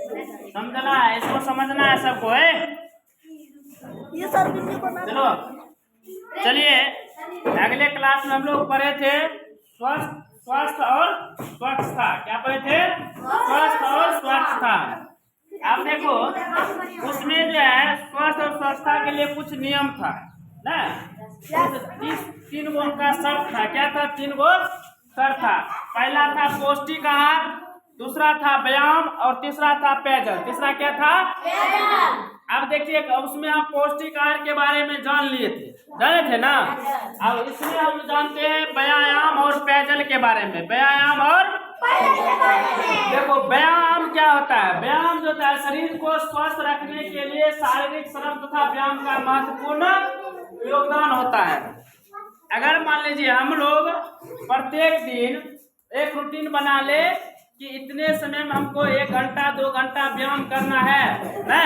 समझना है, इसको समझना है सबको है। ये सर वीडियो बना। चलो चलिए, अगले क्लास में हम लोग पढ़े थे स्वस्थ और स्वच्छता। क्या पढ़े थे? स्वस्थ और स्वच्छता। आप देखो उसमें जो है स्वस्थ और स्वच्छता के लिए कुछ नियम था ना। तीन गो उनका शर्त था। क्या था? 3 गो शर्त था। पहला था पौष्टिक आहार, दूसरा था व्यायाम और तीसरा था पेयजल। तीसरा क्या था? अब देखिए उसमें हम पौष्टिक आहार के बारे में जान लिए थे, जाने थे ना। अब इसमें हम जानते हैं व्यायाम और पेयजल के बारे में। व्यायाम और देखो व्यायाम क्या होता है? व्यायाम जो होता है शरीर को स्वस्थ रखने के लिए शारीरिक श्रम तथा व्यायाम का महत्वपूर्ण योगदान होता है। अगर मान लीजिए हम लोग प्रत्येक दिन एक रूटीन बना ले कि इतने समय में हमको 1 घंटा 2 घंटा व्यायाम करना है ना।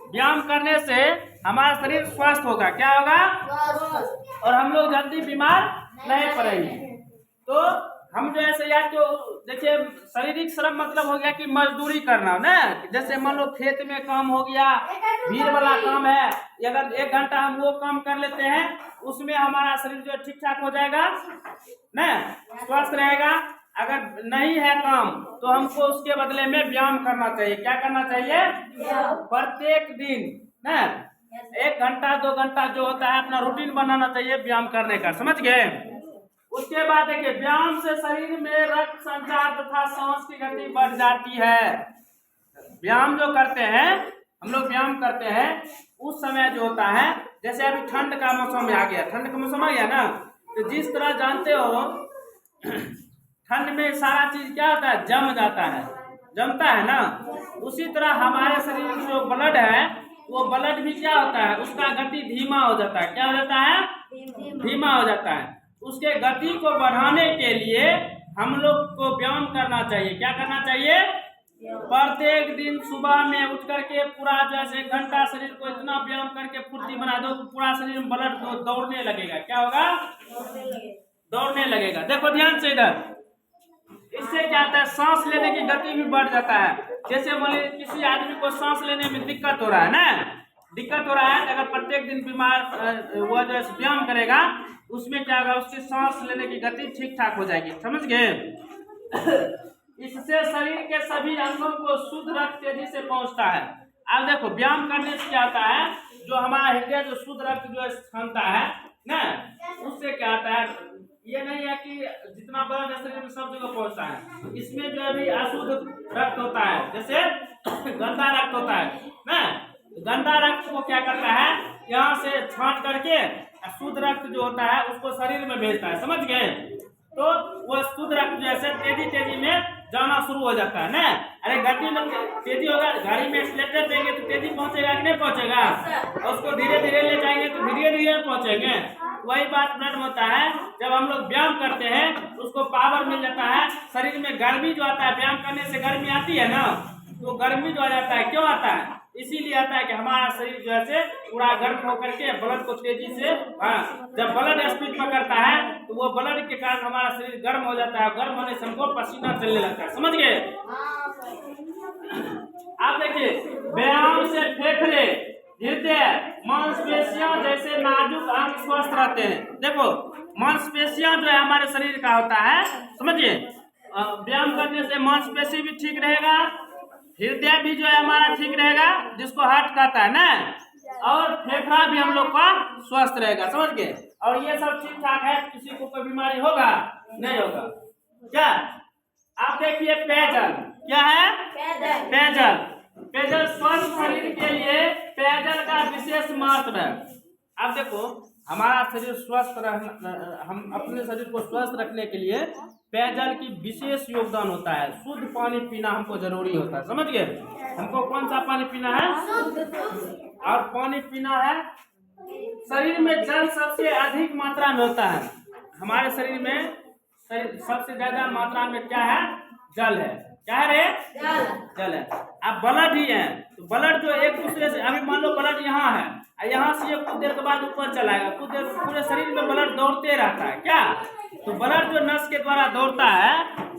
व्यायाम करने से हमारा शरीर स्वस्थ होगा। क्या होगा? और हम लोग जल्दी बीमार नहीं पड़ेंगे। तो हम जो ऐसे यार जो देखिए शारीरिक श्रम मतलब हो गया कि मजदूरी करना ना। जैसे मान लो खेत में काम हो गया, भीड़ वाला काम है, अगर 1 घंटा हम वो काम कर लेते हैं उसमें हमारा शरीर जो ठीक ठाक हो जाएगा ना, स्वस्थ रहेगा। अगर नहीं है काम तो हमको उसके बदले में व्यायाम करना चाहिए। क्या करना चाहिए? प्रत्येक दिन ना 1 घंटा 2 घंटा जो होता है अपना रूटीन बनाना चाहिए व्यायाम करने का। समझ गए? उसके बाद देखिए व्यायाम से शरीर में रक्त संचार तथा सांस की गति बढ़ जाती है। व्यायाम जो करते हैं हम लोग, व्यायाम करते हैं उस समय जो होता है, जैसे अभी ठंड का मौसम आ गया, ठंड का मौसम आ गया ना, तो जिस तरह जानते हो ठंड में सारा चीज क्या होता है? जम जाता है, जमता है ना। उसी तरह हमारे शरीर में जो ब्लड है वो ब्लड भी क्या होता है? उसका गति धीमा हो जाता है। क्या हो जाता है? धीमा हो जाता है। उसके गति को बढ़ाने के लिए हम लोग को व्यायाम करना चाहिए। क्या करना चाहिए? प्रत्येक दिन सुबह में उठ करके पूरा जैसे 1 घंटा शरीर को इतना व्यायाम करके फुर्ती बना दो, पूरा शरीर में ब्लड दौड़ने लगेगा। क्या होगा? दौड़ने लगेगा। देखो ध्यान से इधर, इससे क्या होता है? सांस लेने की गति भी बढ़ जाता है। जैसे बोले किसी आदमी को सांस लेने में दिक्कत हो रहा है ना, दिक्कत हो रहा है, अगर प्रत्येक दिन बीमार वो जो व्यायाम करेगा उसमें क्या होगा? उसकी सांस लेने की गति ठीक ठाक हो जाएगी। समझ गए? इससे शरीर के सभी अंगों को शुद्ध रक्त तेजी से पहुंचता है। अब देखो व्यायाम करने से क्या होता है? जो हमारा हृदय जो शुद्ध रक्त जो क्षमता है ना, उससे क्या होता है? ये नहीं है कि जितना ब्लड शरीर में सब जगह पहुंचता है। इसमें जो अभी अशुद्ध रक्त होता है, जैसे गंदा रक्त होता है ना, गंदा रक्त को क्या करता है? यहाँ से छांट करके शुद्ध रक्त जो होता है उसको शरीर में भेजता है। समझ गए? तो वो शुद्ध रक्त जैसे तेजी में जाना शुरू हो जाता है ना। अरे गति में तेजी होगा, गाड़ी में एक्सीलेटर देंगे तो तेजी पहुंचेगा कि नहीं पहुंचेगा? उसको धीरे धीरे ले जाएंगे तो धीरे धीरे पहुंचेंगे। वही बात ब्लड में होता है। जब हम लोग व्यायाम करते हैं उसको पावर मिल जाता है, शरीर में गर्मी जो आता है, व्यायाम करने से गर्मी आती है ना, तो गर्मी जो आ जाता है, क्यों आता है? इसीलिए आता है कि हमारा शरीर जो है पूरा गर्म होकर के ब्लड को तेजी से, जब ब्लड स्पीड पकड़ता है तो वो ब्लड के कारण हमारा शरीर गर्म हो जाता है। गर्म होने से हमको पसीना चलने लगता है। समझ गए? आप देखिए व्यायाम से फेफड़े, हृदय, मांसपेशियां जैसे नाजुक अंग स्वस्थ रहते हैं। देखो मांसपेशियां जो है हमारे शरीर का होता है, समझिए व्यायाम करने से मांसपेशी भी ठीक रहेगा, हृदय भी जो है हमारा ठीक रहेगा, जिसको हार्ट कहता है ना, और फेफड़ा भी हम लोग का स्वस्थ रहेगा। समझ गए? और ये सब ठीक ठाक है, किसी को कोई बीमारी होगा नहीं होगा। क्या आप देखिए पेयजल क्या है? पेयजल। पेयजल स्वस्थ शरीर के लिए पेयजल का विशेष महत्व है। अब देखो हमारा शरीर स्वस्थ रहना, हम अपने शरीर को स्वस्थ रखने के लिए पेयजल की विशेष योगदान होता है। शुद्ध पानी पीना हमको जरूरी होता है। समझ गए? हमको कौन सा पानी पीना है? और पानी पीना है, शरीर में जल सबसे अधिक मात्रा में होता है। हमारे शरीर में सबसे ज्यादा मात्रा में क्या है? जल है। क्या है रे? जल है। अब ब्लड ही है, तो ब्लड जो एक दूसरे से, अभी मान लो ब्लड यहाँ है, यहाँ से ये कुछ देर के बाद ऊपर चलाएगा, कुछ देर पूरे शरीर में ब्लड दौड़ते रहता है। क्या? तो ब्लड जो नस के द्वारा दौड़ता है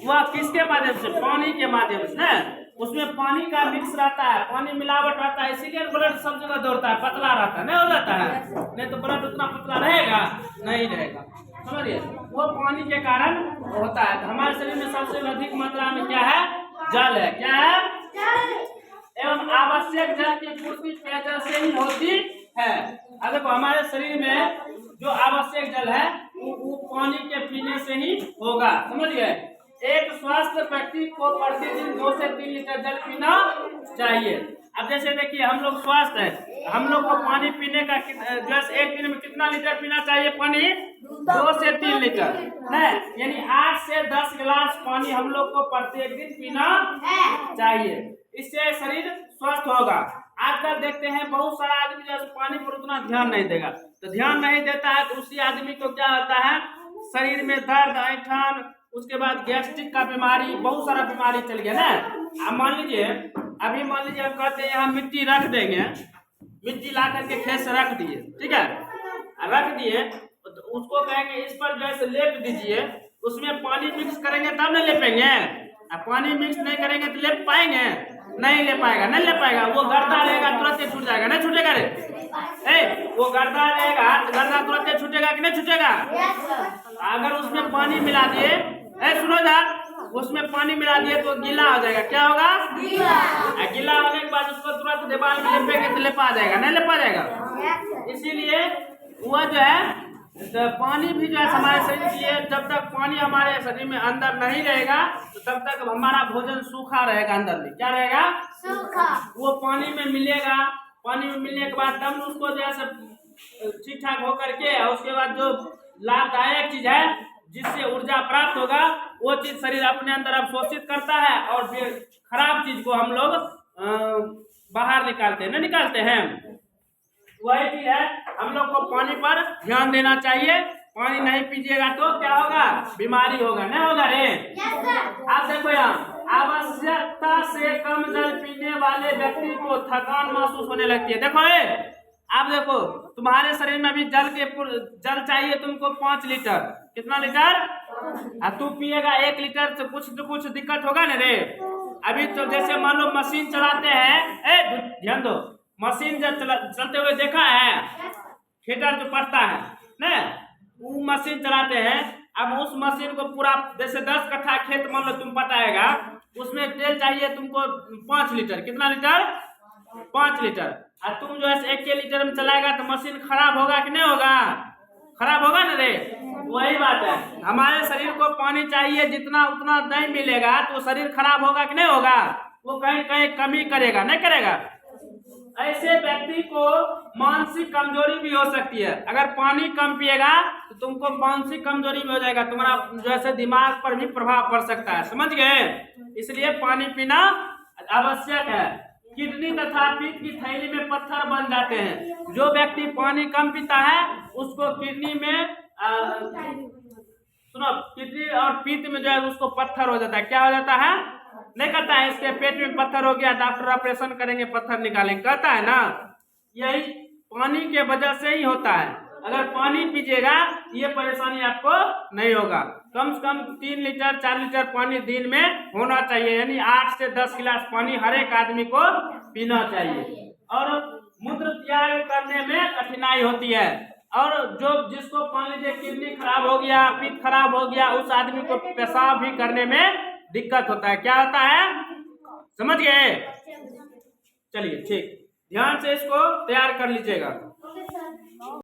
वह किसके माध्यम से? पानी के माध्यम से। उसमें पानी का मिक्स रहता है, पानी मिलावट रहता है, इसीलिए ब्लड सब जगह दौड़ता है, पतला रहता है, नहीं हो जाता है, नहीं तो ब्लड उतना पतला रहेगा नहीं रहेगा, समझिए। वो पानी के कारण होता है। तो हमारे शरीर में सबसे अधिक मात्रा में क्या है? जल है। क्या है? एवं आवश्यक जल की पूर्ति पेयजल से ही होती है। अब देखो हमारे शरीर में जो आवश्यक जल है वो पानी के पीने से ही होगा, समझ गए। एक स्वस्थ व्यक्ति को प्रतिदिन 2 से 3 लीटर जल पीना चाहिए। अब जैसे देखिए हम लोग स्वस्थ है, हम लोग को पानी पीने का जैसे एक दिन में कितना लीटर पीना चाहिए? पानी 2 से 3 लीटर है, यानी 8 से 10 गिलास पानी हम लोग को प्रत्येक दिन पीना चाहिए। इससे शरीर स्वस्थ होगा। आजकल देखते हैं बहुत सारा आदमी जैसे पानी पर उतना ध्यान नहीं देगा, तो ध्यान नहीं देता है तो उसी आदमी को क्या होता है? शरीर में दर्द, ऐंठन, उसके बाद गैस्ट्रिक का बीमारी, बहुत सारा बीमारी चल गया ना। अब मान लीजिए अभी मान लीजिए हम कहते हैं यहाँ मिट्टी रख देंगे, मिट्टी ला करके खेत से रख दिए, ठीक है, रख दिए तो उसको कहेंगे इस पर जैसे लेप दीजिए, उसमें पानी मिक्स करेंगे तब न लेपेंगे। अब पानी मिक्स नहीं करेंगे तो लेप पाएंगे? नहीं ले पाएगा, नहीं ले पाएगा। वो गर्दा रहेगा तुरंत ही छूट जाएगा, नहीं छूटेगा रे? वो गर्दा रहेगा, गर्दा तुरंत ही छूटेगा कि नहीं छूटेगा? अगर उसमें पानी मिला दिए, सुनो यार, उसमें पानी मिला दिए तो गीला हो जाएगा। क्या होगा? गीला होने के बाद उसको तुरंत दीवार में लेपेंगे तो लेपा जाएगा, नहीं लेपा जाएगा। इसीलिए वो जो है तो पानी भी जो है हमारे शरीर के लिए, जब तक पानी हमारे शरीर में अंदर नहीं रहेगा तो तब तक हमारा भोजन सूखा रहेगा, अंदर में क्या रहेगा? सूखा। वो पानी में मिलेगा, पानी में मिलने के बाद तब उसको जो है ठीक ठाक होकर के उसके बाद जो लाभदायक चीज है जिससे ऊर्जा प्राप्त होगा वो चीज शरीर अपने अंदर अवशोषित करता है और फिर खराब चीज को हम लोग बाहर निकालते हैं, नहीं निकालते हैं। वही चीज है, हम लोग को पानी पर ध्यान देना चाहिए। पानी नहीं पीजिएगा तो क्या होगा? बीमारी होगा, नहीं होगा रे? आप देखो यहाँ आवश्यकता से कम जल पीने वाले व्यक्ति को थकान महसूस होने लगती है। देखो रे, आप देखो तुम्हारे शरीर में अभी जल चाहिए तुमको 5 लीटर, कितना लीटर? तू पिएगा 1 लीटर तो कुछ दिक्कत होगा ना रे? अभी तो जैसे मान लो मशीन चलाते हैं, ध्यान दो, मशीन जब चलते हुए देखा है, हीटर जो पड़ता है ना, वो मशीन चलाते हैं। अब उस मशीन को पूरा जैसे 10 कट्ठा खेत मान लो तुम पटाएगा, उसमें तेल चाहिए तुमको 5 लीटर, कितना लीटर? 5 लीटर। और तुम जो है 1 लीटर में चलाएगा तो मशीन खराब होगा कि नहीं होगा? खराब होगा ना रे? वही बात है, हमारे शरीर को पानी चाहिए जितना उतना नहीं मिलेगा तो शरीर खराब होगा कि नहीं होगा? वो कहीं कहीं कमी करेगा, नहीं करेगा? ऐसे व्यक्ति को मानसिक कमजोरी भी हो सकती है। अगर पानी कम पिएगा तो तुमको मानसिक कमजोरी भी हो जाएगा, तुम्हारा जैसे दिमाग पर भी प्रभाव पड़ सकता है, समझ गए? इसलिए पानी पीना आवश्यक है। किडनी तथा पित्त की थैली में पत्थर बन जाते हैं। जो व्यक्ति पानी कम पीता है उसको किडनी में सुनो, किडनी और पित्त में जो है उसको पत्थर हो जाता है। क्या हो जाता है? नहीं कहता है इसके पेट में पत्थर हो गया, डॉक्टर ऑपरेशन करेंगे, पत्थर निकालेंगे, कहता है ना? यही पानी के वजह से ही होता है। अगर पानी पीजिएगा ये परेशानी आपको नहीं होगा। कम से कम 3 लीटर 4 लीटर पानी दिन में होना चाहिए, यानी 8 से 10 गिलास पानी हर एक आदमी को पीना चाहिए। और मूत्र त्याग करने में कठिनाई होती है, और जो जिसको मान लीजिए किडनी खराब हो गया, पित्त खराब हो गया, उस आदमी को पेशाब भी करने में दिक्कत होता है। क्या होता है? समझ गए? चलिए ठीक, ध्यान से इसको तैयार कर लीजिएगा।